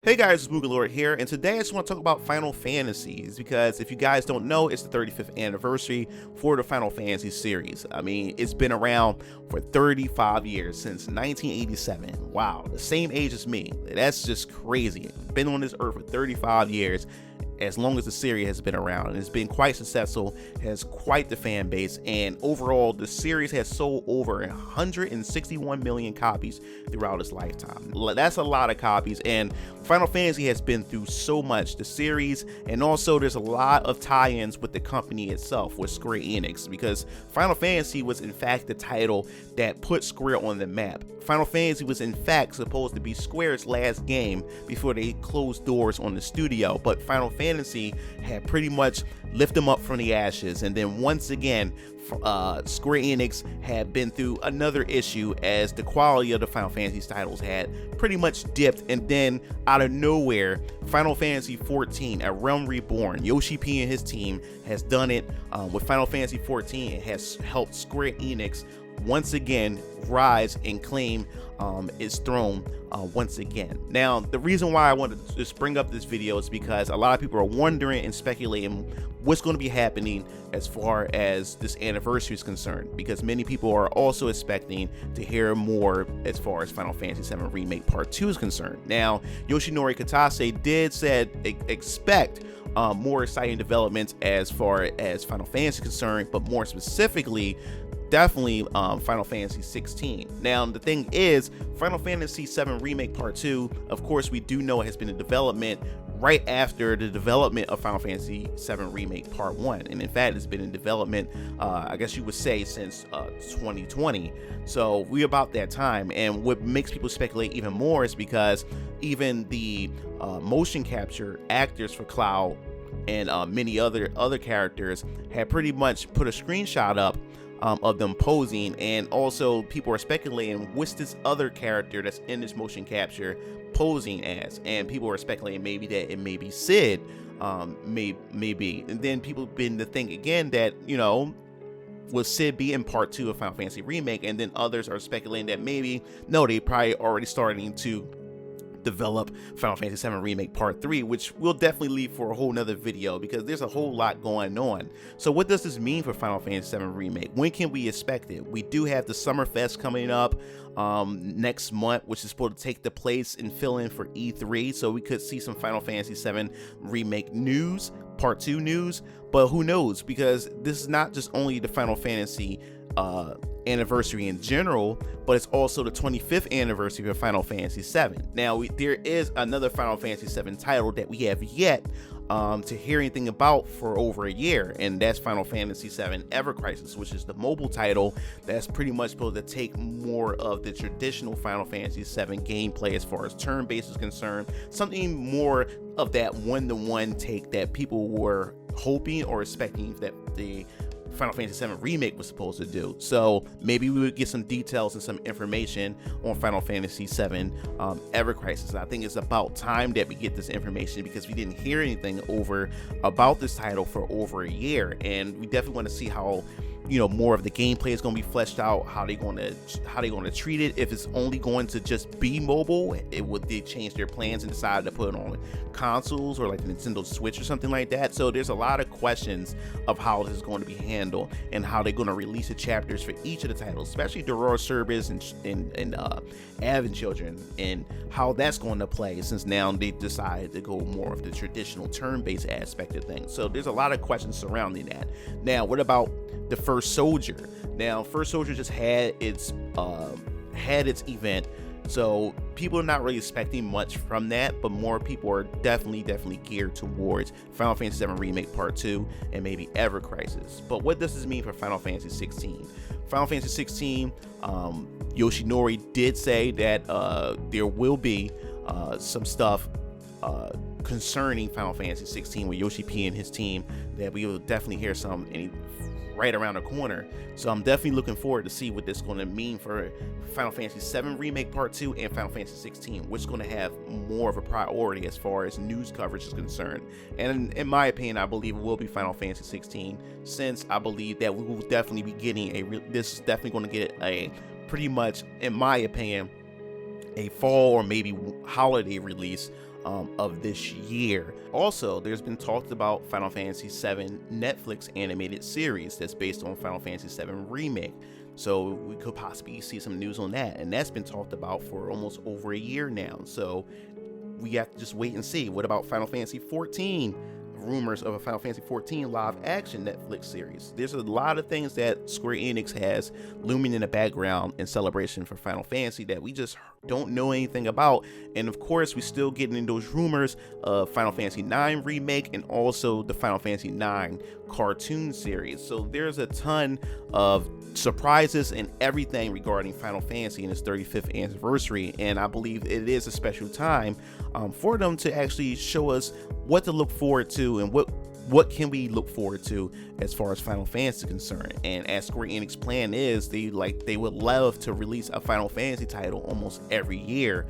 Hey guys, it's MugenLord here, and today I just want to talk about Final Fantasies because if you guys don't know, it's the 35th anniversary for the Final Fantasy series. I mean, it's been around for 35 years, since 1987. Wow, the same age as me. That's just crazy. Been on this earth for 35 years, as long as the series has been around, and it's been quite successful, has quite the fan base, and overall the series has sold over 161 million copies throughout its lifetime. That's a lot of copies, and Final Fantasy has been through so much, the series, and also there's a lot of tie-ins with the company itself, with Square Enix, because Final Fantasy was in fact the title that put Square on the map. Final Fantasy was in fact supposed to be Square's last game before they closed doors on the studio, but Final Fantasy had pretty much lifted them up from the ashes, and then once again Square Enix had been through another issue as the quality of the Final Fantasy titles had pretty much dipped, and then out of nowhere Final Fantasy XIV, A Realm Reborn, Yoshi P and his team has done it with Final Fantasy XIV. It has helped Square Enix once again rise and claim its throne once again. Now, the reason why I wanted to just bring up this video is because a lot of people are wondering and speculating what's going to be happening as far as this anniversary is concerned, because many people are also expecting to hear more as far as Final Fantasy VII Remake Part 2 is concerned. Now, Yoshinori Kitase did said expect more exciting developments as far as Final Fantasy is concerned, but more specifically definitely Final Fantasy 16. Now, the thing is, Final Fantasy VII Remake Part 2, of course, we do know it has been in development right after the development of Final Fantasy VII Remake Part 1, and in fact it's been in development I guess you would say since 2020, so we're about that time. And what makes people speculate even more is because even the motion capture actors for Cloud and many other characters had pretty much put a screenshot up of them posing, and also people are speculating what's this other character that's in this motion capture posing as, and people are speculating maybe that it may be Sid, maybe, and then people been to think again that, you know, will Sid be in part 2 of Final Fantasy Remake, and then others are speculating that maybe no, they probably already starting to develop Final Fantasy VII Remake Part 3, which we'll definitely leave for a whole nother video because there's a whole lot going on. So what does this mean for Final Fantasy VII Remake? When can we expect it? We do have the Summerfest coming up next month, which is supposed to take the place and fill in for E3, so we could see some Final Fantasy VII Remake news, Part 2 news, but who knows, because this is not just only the Final Fantasy anniversary in general, but it's also the 25th anniversary of Final Fantasy VII. Now, there is another Final Fantasy VII title that we have yet to hear anything about for over a year, and that's Final Fantasy VII Ever Crisis, which is the mobile title that's pretty much supposed to take more of the traditional Final Fantasy VII gameplay as far as turn-based is concerned, something more of that one-to-one take that people were hoping or expecting that the Final Fantasy VII Remake was supposed to do. So maybe we would get some details and some information on Final Fantasy VII Ever Crisis. I think it's about time that we get this information because we didn't hear anything about this title for over a year, and we definitely want to see how, you know, more of the gameplay is going to be fleshed out, how they're going to treat it. If it's only going to just be mobile, would they change their plans and decide to put it on consoles or like the Nintendo Switch or something like that? So there's a lot of questions of how this is going to be handled and how they're going to release the chapters for each of the titles, especially Dororo Service and Advent Children, and how that's going to play since now they decided to go more of the traditional turn-based aspect of things. So there's a lot of questions surrounding that. Now, what about the First Soldier? Now, First Soldier just had its event, so people are not really expecting much from that, but more people are definitely geared towards Final Fantasy VII Remake Part 2 and maybe Ever Crisis. But what does this mean for Final Fantasy 16? Final Fantasy 16, Yoshinori did say that there will be some stuff concerning Final Fantasy 16 with Yoshi P and his team, that we will definitely hear some right around the corner. So I'm definitely looking forward to see what this is going to mean for Final Fantasy VII Remake Part 2 and Final Fantasy 16, which is going to have more of a priority as far as news coverage is concerned. And in my opinion, I believe it will be Final Fantasy 16, since I believe that we will definitely be getting this is definitely going to get a pretty much, in my opinion, a fall or maybe holiday release of this year. Also, there's been talked about Final Fantasy VII Netflix animated series that's based on Final Fantasy VII Remake. So we could possibly see some news on that, and that's been talked about for almost over a year now. So we have to just wait and see. What about Final Fantasy 14? Rumors of a Final Fantasy 14 live action Netflix series. There's a lot of things that Square Enix has looming in the background in celebration for Final Fantasy that we just don't know anything about. And of course, we're still getting in those rumors of Final Fantasy 9 remake and also the Final Fantasy 9 cartoon series. So there's a ton of surprises and everything regarding Final Fantasy in its 35th anniversary, and I believe it is a special time for them to actually show us what to look forward to and what can we look forward to as far as Final Fantasy is concerned. And as Square Enix plan is, they would love to release a Final Fantasy title almost every year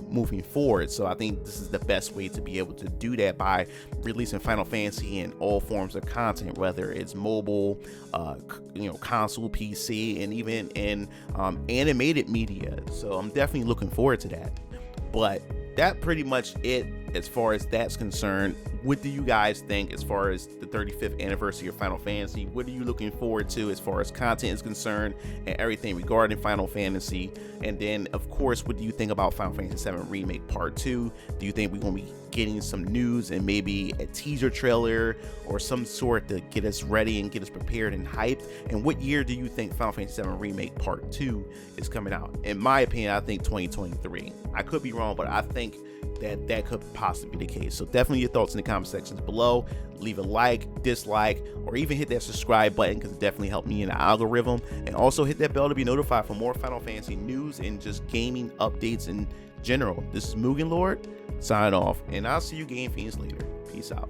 moving forward. So I think this is the best way to be able to do that, by releasing Final Fantasy in all forms of content, whether it's mobile, console, PC, and even in animated media. So I'm definitely looking forward to that. But that pretty much it as far as that's concerned. What do you guys think as far as the 35th anniversary of Final Fantasy? What are you looking forward to as far as content is concerned and everything regarding Final Fantasy? And then, of course, what do you think about Final Fantasy VII Remake Part 2? Do you think we're going to be getting some news and maybe a teaser trailer or some sort to get us ready and get us prepared and hyped? And what year do you think Final Fantasy VII Remake Part 2 is coming out? In my opinion, I think 2023. I could be wrong, but I think that could possibly be the case. So definitely your thoughts in the comment sections below. Leave a like, dislike, or even hit that subscribe button, because it definitely helped me in the algorithm. And also hit that bell to be notified for more Final Fantasy news and just gaming updates in general. This is MugenLord signing off, and I'll see you Game Fiends later. Peace out.